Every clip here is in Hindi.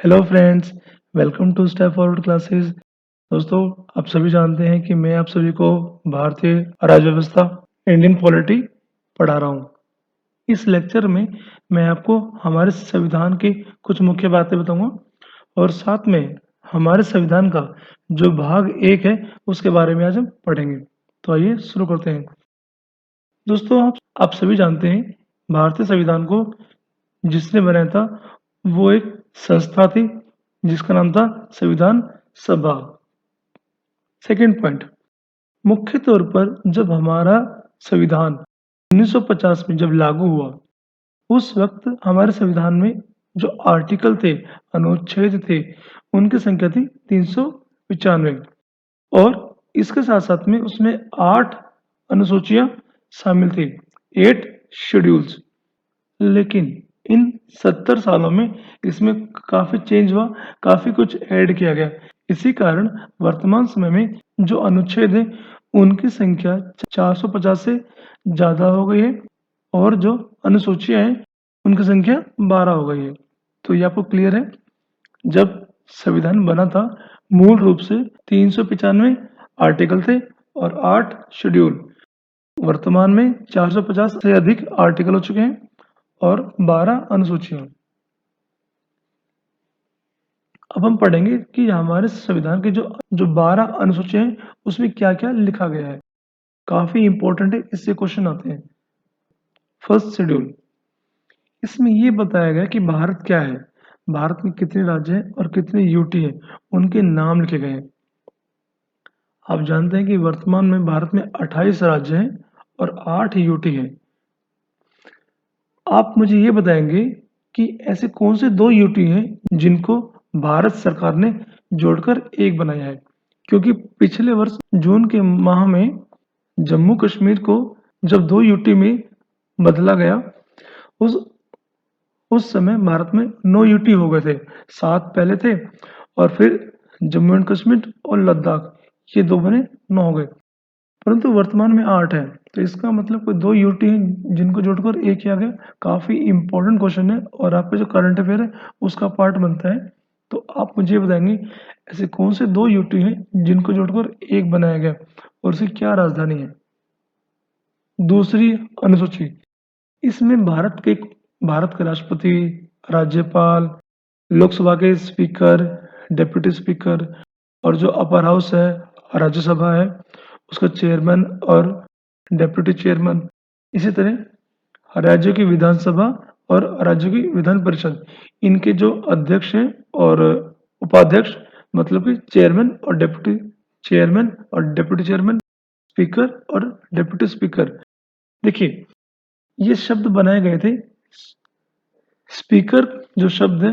Hello friends, welcome to Step Forward Classes. दोस्तों, आप सभी जानते हैं कि मैं आप सभी को भारतीय राज्य व्यवस्था इंडियन पॉलिटी पढ़ा रहा हूँ। इस लेक्चर में मैं आपको हमारे संविधान की कुछ मुख्य बातें बताऊंगा और साथ में हमारे संविधान का जो भाग 1 है उसके बारे में आज हम पढ़ेंगे। तो आइए शुरू करते हैं। दोस्तों, आप सभी जानते हैं भारतीय संविधान को जिसने बनाया था वो एक संस्था थी जिसका नाम था संविधान सभा। सेकंड पॉइंट, मुख्य तौर पर जब हमारा संविधान 1950 में जब लागू हुआ उस वक्त हमारे संविधान में जो आर्टिकल थे, अनुच्छेद थे, उनकी संख्या थी 395 और इसके साथ साथ में उसमें 8 अनुसूचियां शामिल थी, 8 शेड्यूल्स। लेकिन इन 70 सालों में इसमें काफ़ी चेंज हुआ, काफ़ी कुछ ऐड किया गया। इसी कारण वर्तमान समय में जो अनुच्छेद हैं, उनकी संख्या 450 से ज़्यादा हो गई है और जो अनुसूचियाँ हैं, उनकी संख्या 12 हो गई है। तो ये आपको क्लियर है? जब संविधान बना था, मूल रूप से 395 आर्टिकल थे और 8 शेड्यूल। वर्तमान में 450 से अधिक आर्टिकल हो चुके हैं और 12 अनुसूचियां। अब हम पढ़ेंगे कि हमारे संविधान के जो 12 अनुसूचियां हैं उसमें क्या क्या लिखा गया है। काफी इंपॉर्टेंट है, इससे क्वेश्चन आते हैं। फर्स्ट शेड्यूल, इसमें ये बताया गया कि भारत क्या है, भारत में कितने राज्य हैं और कितने यूटी हैं, उनके नाम लिखे गए हैं। आप जानते हैं कि वर्तमान में भारत में 28 राज्य हैं और 8 यूटी हैं। आप मुझे ये बताएंगे कि ऐसे कौन से 2 यूटी हैं जिनको भारत सरकार ने जोड़कर एक बनाया है, क्योंकि पिछले वर्ष जून के माह में जम्मू कश्मीर को जब 2 यूटी में बदला गया, उस उस समय भारत में 9 यूटी हो गए थे। 7 पहले थे और फिर जम्मू एंड कश्मीर और लद्दाख, ये 2 बने 9 हो गए, परंतु वर्तमान में 8 है। तो इसका मतलब कोई 2 यूटी हैं जिनको जोड़कर एक किया गया। काफ़ी इंपॉर्टेंट क्वेश्चन है और आपका जो करंट अफेयर है उसका पार्ट बनता है। तो आप मुझे बताएंगे ऐसे कौन से 2 यूटी हैं जिनको जोड़कर एक बनाया गया और उसकी क्या राजधानी है। दूसरी अनुसूची, इसमें भारत के राष्ट्रपति, राज्यपाल, लोकसभा के स्पीकर, डिप्टी स्पीकर और जो अपर हाउस है, राज्यसभा है, उसका चेयरमैन और डिप्टी चेयरमैन, इसी तरह राज्यों की विधानसभा और राज्यों की विधान परिषद, इनके जो अध्यक्ष हैं और उपाध्यक्ष, मतलब कि चेयरमैन और डिप्टी चेयरमैन और डिप्टी चेयरमैन, स्पीकर और डिप्टी स्पीकर। देखिए, ये शब्द बनाए गए थे। स्पीकर जो शब्द है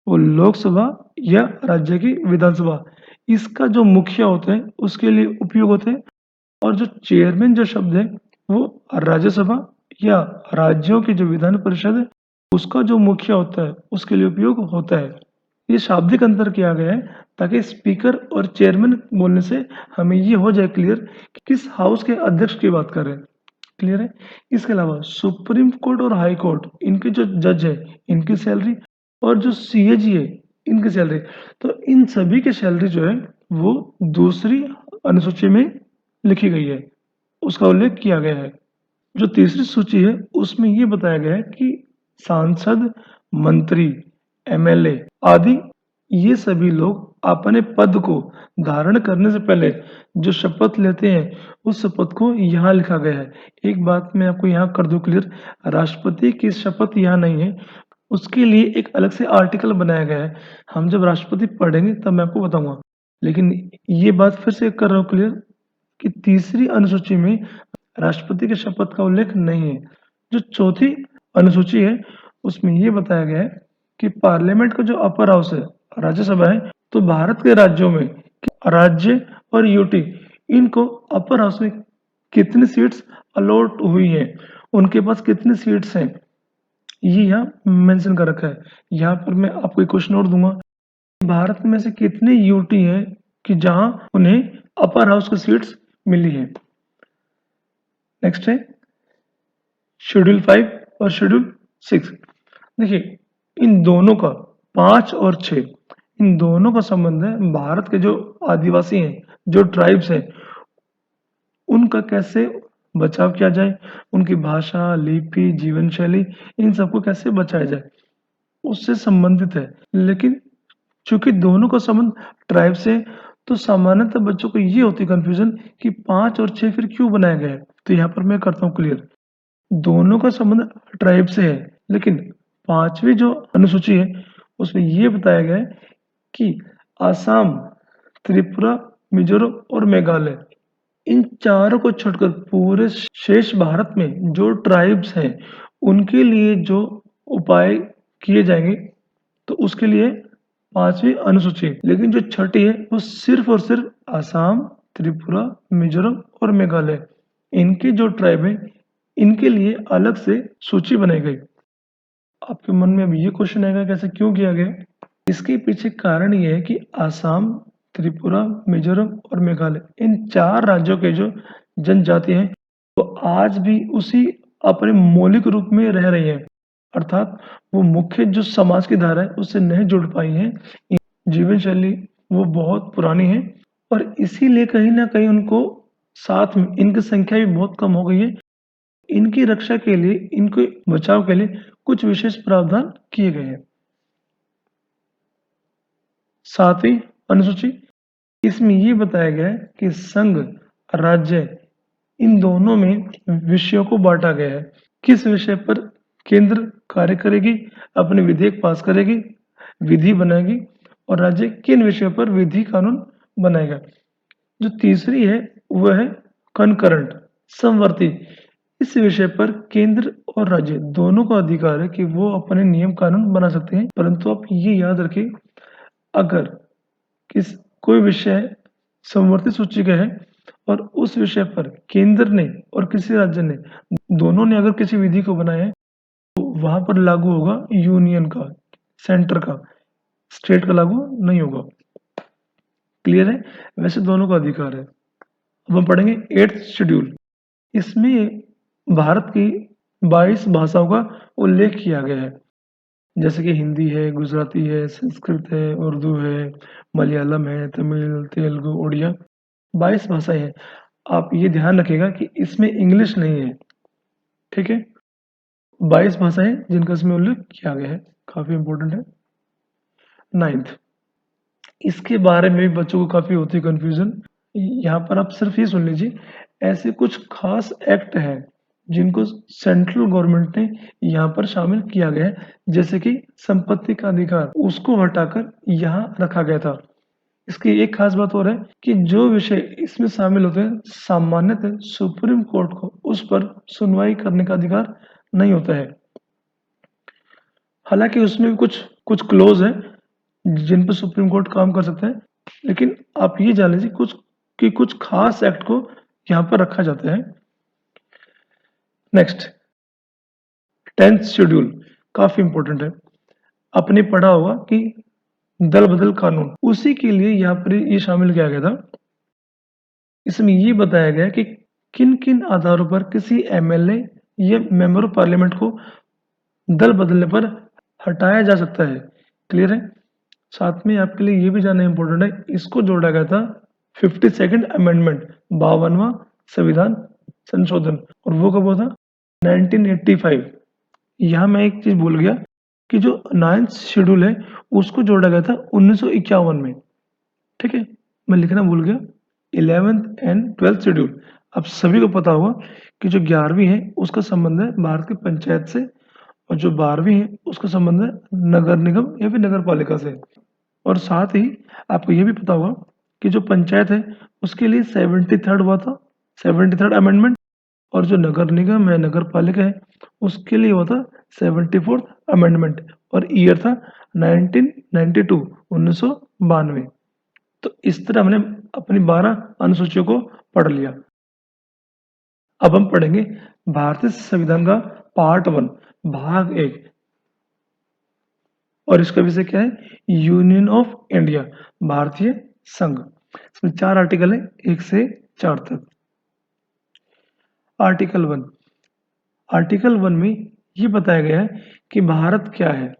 वो लोकसभा या राज्य की विधानसभा, इसका जो मुखिया होता है उसके लिए उपयोग होते हैं। और जो चेयरमैन जो शब्द है वो राज्यसभा या राज्यों की जो विधान परिषद है उसका जो मुखिया होता है उसके लिए उपयोग होता है। ये शाब्दिक अंतर किया गया है ताकि स्पीकर और चेयरमैन बोलने से हमें ये हो जाए क्लियर कि किस हाउस के अध्यक्ष की बात कर रहे हैं। क्लियर है? इसके अलावा सुप्रीम कोर्ट और हाई कोर्ट, इनके जो जज है, इनकी सैलरी और जो सीएजी है, इनकी सैलरी, तो इन सभी की सैलरी जो है वो दूसरी अनुसूची में लिखी गई है, उसका उल्लेख किया गया है। जो तीसरी सूची है उसमें ये बताया गया है कि सांसद, मंत्री, एमएलए आदि, ये सभी लोग अपने पद को धारण करने से पहले जो शपथ लेते हैं उस शपथ को यहाँ लिखा गया है। एक बात मैं आपको यहाँ कर दूं क्लियर, राष्ट्रपति की शपथ यहाँ नहीं है, उसके लिए एक अलग से आर्टिकल बनाया गया है। हम जब राष्ट्रपति पढ़ेंगे तब मैं आपको बताऊंगा, लेकिन ये बात फिर से कर रहा हूँ क्लियर कि तीसरी अनुसूची में राष्ट्रपति के शपथ का उल्लेख नहीं है। जो चौथी अनुसूची है उसमें ये बताया गया है कि पार्लियामेंट का जो अपर हाउस है, राज्यसभा है, तो भारत के राज्यों में राज्य और यूटी, इनको अपर हाउस में कितनी सीट्स अलॉट हुई हैं, उनके पास कितनी सीट्स हैं, ये यहाँ मेंशन कर रखा है। यहाँ पर मैं आपको एक क्वेश्चन और दूंगा, भारत में से कितने यूटी हैं कि जहां उन्हें अपर हाउस की सीट्स मिली है। नेक्स्ट है शेड्यूल 5 और शेड्यूल 6। देखिए, इन दोनों का 5 और 6 इन दोनों का संबंध है भारत के जो आदिवासी हैं, जो ट्राइब्स हैं, उनका कैसे बचाव किया जाए, उनकी भाषा, लिपि, जीवन शैली, इन सबको कैसे बचाया जाए, उससे संबंधित है। लेकिन चूंकि दोनों का संबंध ट्राइब से है, तो सामान्यतः बच्चों को ये होती कंफ्यूजन कि 5 और 6 फिर क्यों बनाया गया है। तो यहाँ पर मैं करता हूँ क्लियर। दोनों का संबंध ट्राइब से है, लेकिन 5वीं जो अनुसूची है उसमें ये बताया गया है कि आसाम, त्रिपुरा, मिजोरम और मेघालय, इन चारों को छोड़कर पूरे शेष भारत में जो ट्राइब्स हैं उनके लिए जो उपाय किए जाएंगे, तो उसके लिए 5वीं अनुसूची है। लेकिन जो छठी है वो सिर्फ और सिर्फ आसाम, त्रिपुरा, मिजोरम और मेघालय, इनके जो ट्राइब है इनके लिए अलग से सूची बनाई गई। आपके मन में अब ये क्वेश्चन आएगा कि ऐसा क्यों किया गया। इसके पीछे कारण ये है कि आसाम, त्रिपुरा, मिजोरम और मेघालय, इन 4 राज्यों के जो जनजाति हैं वो आज भी उसी अपने मौलिक रूप में रह रही हैं, अर्थात वो मुख्य जो समाज की धारा है उससे नहीं जुड़ पाई हैं। जीवन शैली वो बहुत पुरानी है और इसीलिए कहीं ना कहीं उनको साथ में इनकी संख्या भी बहुत कम हो गई है। इनकी रक्षा के लिए, इनके बचाव के लिए कुछ विशेष प्रावधान किए गए हैं। 7वीं अनुसूची, इसमें ये बताया गया है कि संघ, राज्य, इन दोनों में विषयों को बांटा गया है। किस विषय पर केंद्र कार्य करेगी, अपने विधेयक पास करेगी, विधि बनाएगी, और राज्य किन विषयों पर विधि कानून बनाएगा। जो तीसरी है वह है कनकरंट, समवर्ती। इस विषय पर केंद्र और राज्य दोनों का अधिकार है कि वो अपने नियम कानून बना सकते हैं, परंतु आप ये याद रखें, अगर किस कोई विषय समवर्ती सूची का है और उस विषय पर केंद्र ने और किसी राज्य ने, दोनों ने अगर किसी विधि को बनाया है, तो वहां पर लागू होगा यूनियन का, सेंटर का, स्टेट का लागू नहीं होगा। क्लियर है। वैसे दोनों का अधिकार है। अब हम पढ़ेंगे 8th शेड्यूल। इसमें भारत की 22 भाषाओं का उल्लेख किया गया है, जैसे कि हिंदी है, गुजराती है, संस्कृत है, उर्दू है, मलयालम है, तमिल, तेलुगु, उड़िया, 22 भाषाएं हैं। आप ये ध्यान रखिएगा कि इसमें इंग्लिश नहीं है, ठीक है। 22 भाषाएं जिनका इसमें उल्लेख किया गया है, काफी इंपॉर्टेंट है। 9th, इसके बारे में भी बच्चों को काफी होती है कंफ्यूजन। यहाँ पर आप सिर्फ ये सुन लीजिए, ऐसे कुछ खास एक्ट हैं जिनको सेंट्रल गवर्नमेंट ने यहाँ पर शामिल किया गया है, जैसे कि संपत्ति का अधिकार, उसको हटाकर यहाँ रखा गया था। इसकी एक खास बात और है कि जो विषय इसमें शामिल होते हैं, सामान्यतः सुप्रीम कोर्ट को उस पर सुनवाई करने का अधिकार नहीं होता है। हालांकि उसमें भी कुछ कुछ क्लोज है जिन पर सुप्रीम कोर्ट काम कर सकता है, लेकिन आप ये जान लीजिए कुछ खास एक्ट को यहाँ पर रखा जाता है। नेक्स्ट, 10th शेड्यूल काफी इंपॉर्टेंट है। आपने पढ़ा होगा कि दल बदल कानून, उसी के लिए यहाँ पर ये शामिल किया गया था। इसमें ये बताया गया कि किन किन आधारों पर किसी एमएलए या मेंबर ऑफ पार्लियामेंट को दल बदलने पर हटाया जा सकता है। क्लियर है। साथ में आपके लिए ये भी जानना इंपॉर्टेंट है, इसको जोड़ा गया था 52nd अमेंडमेंट, 52वां संविधान संशोधन, और वो कब हुआ था? 1985। यहाँ मैं एक चीज भूल गया कि जो 9th शेड्यूल है उसको जोड़ा गया था 1951 में, ठीक है, मैं लिखना भूल गया। 11th एंड 12th शेड्यूल, अब सभी को पता होगा कि जो 11वीं है उसका संबंध है भारत की पंचायत से, और जो 12वीं है उसका संबंध है नगर निगम या फिर नगर पालिका से। और साथ ही आपको ये भी पता होगा कि जो पंचायत है उसके लिए 73rd हुआ था, 73rd अमेंडमेंट, और जो नगर निगम है, नगर पालिका है, उसके लिए हुआ था 74th अमेंडमेंट, और ईयर था 1992, 1992। तो इस तरह हमने अपनी 12 अनुसूचियों को पढ़ लिया। अब हम पढ़ेंगे भारतीय संविधान का पार्ट 1, भाग 1, और इसका विषय क्या है? यूनियन ऑफ इंडिया, भारतीय संघ। इसमें 4 आर्टिकल है, 1 से 4 तक। आर्टिकल 1, आर्टिकल 1 में ये बताया गया है कि भारत क्या है।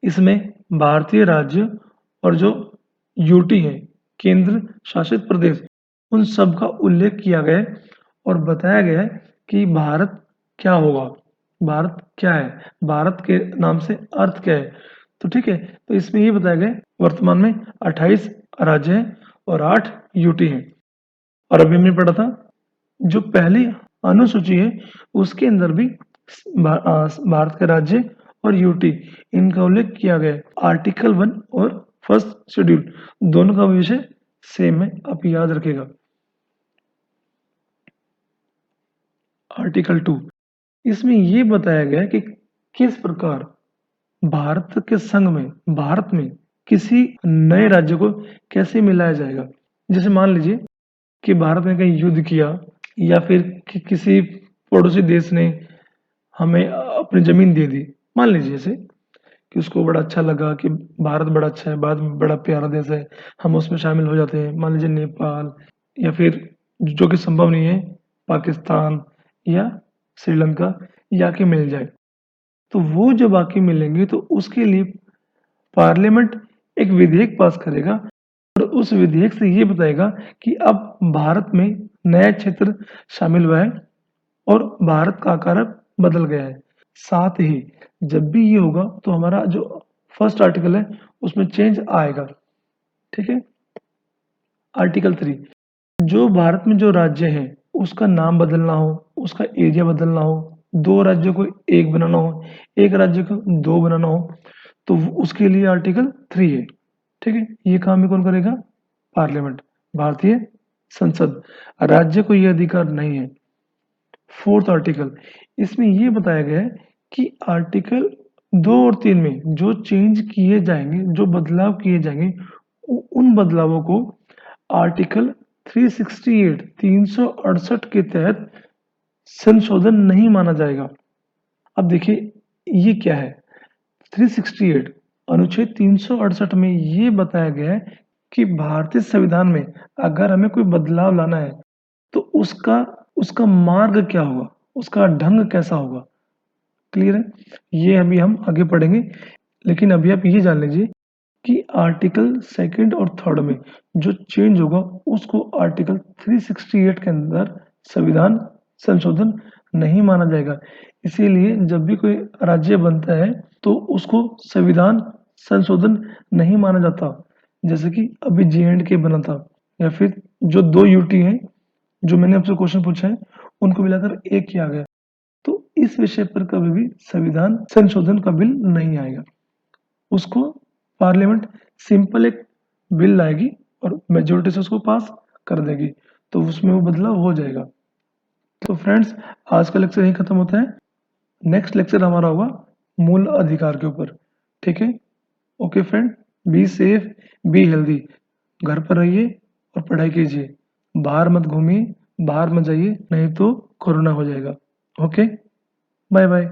इसमें भारतीय राज्य और जो यूटी है, केंद्र शासित प्रदेश, उन सब का उल्लेख किया गया है और बताया गया है कि भारत क्या होगा, भारत क्या है, भारत के नाम से अर्थ क्या है। तो ठीक है, तो इसमें ये बताया गया वर्तमान में 28 राज्य हैं और 8 यूटी हैं। और अभी हमने पढ़ा था जो पहली अनुसूची है उसके अंदर भी भारत के राज्य और यूटी इनका उल्लेख किया गया है। आर्टिकल 1 और फर्स्ट शेड्यूल दोनों का विषय सेम है, आप याद रखेगा। आर्टिकल 2 इसमें ये बताया गया है कि किस प्रकार भारत के संघ में, भारत में किसी नए राज्य को कैसे मिलाया जाएगा। जैसे मान लीजिए कि भारत ने कहीं युद्ध किया या फिर किसी पड़ोसी देश ने हमें अपनी जमीन दे दी, मान लीजिए ऐसे कि उसको बड़ा अच्छा लगा कि भारत बड़ा अच्छा है, भारत बड़ा प्यारा देश है, हम उसमें शामिल हो जाते हैं। मान लीजिए नेपाल या फिर जो कि संभव नहीं है पाकिस्तान या श्रीलंका या के मिल जाए, तो वो जब आके मिलेंगे तो उसके लिए पार्लियामेंट एक विधेयक पास करेगा और उस विधेयक से ये बताएगा कि अब भारत में नया क्षेत्र शामिल हुआ है और भारत का आकार बदल गया है। साथ ही जब भी ये होगा तो हमारा जो फर्स्ट आर्टिकल है उसमें चेंज आएगा। ठीक है। आर्टिकल 3 जो भारत में जो राज्य है उसका नाम बदलना हो, उसका एरिया बदलना हो, दो राज्यों को एक बनाना हो, एक राज्य को दो बनाना हो, तो उसके लिए आर्टिकल 3 है। ठीक है, ये काम भी कौन करेगा? पार्लियामेंट, भारतीय संसद। राज्य को ये अधिकार नहीं है। फोर्थ आर्टिकल इसमें ये बताया गया है कि आर्टिकल 2 और 3 में जो चेंज किए जाएंगे, जो बदलाव किए जाएंगे, उन बदलावों को आर्टिकल 368 368 के तहत संशोधन नहीं माना जाएगा। अब देखिए ये क्या है? 368 अनुच्छेद 368 में ये बताया गया है कि भारतीय संविधान में अगर हमें कोई बदलाव लाना है तो उसका उसका मार्ग क्या होगा, उसका ढंग कैसा होगा। क्लियर है? ये अभी हम आगे पढ़ेंगे, लेकिन अभी आप ये जान लीजिए कि आर्टिकल सेकंड और थर्ड में जो चेंज होगा उसको आर्टिकल 368 के अंदर संविधान संशोधन नहीं माना जाएगा। इसीलिए जब भी कोई राज्य बनता है तो उसको संविधान संशोधन नहीं माना जाता। जैसे कि अभी J&K बना था, या फिर जो 2 यूटी हैं जो मैंने आपसे क्वेश्चन पूछा है उनको मिलाकर एक किया गया, तो इस विषय पर कभी भी संविधान संशोधन का बिल नहीं आएगा। उसको पार्लियामेंट सिंपल एक बिल लाएगी और मेजोरिटी से उसको पास कर देगी, तो उसमें वो बदलाव हो जाएगा। तो फ्रेंड्स, आज का लेक्चर यही खत्म होता है। नेक्स्ट लेक्चर हमारा होगा मूल अधिकार के ऊपर। ठीक है, okay friend, be safe, be healthy, घर पर रहिए और पढ़ाई कीजिए, बाहर मत घूमिए, बाहर मत जाइए, नहीं तो कोरोना हो जाएगा। Okay, bye bye.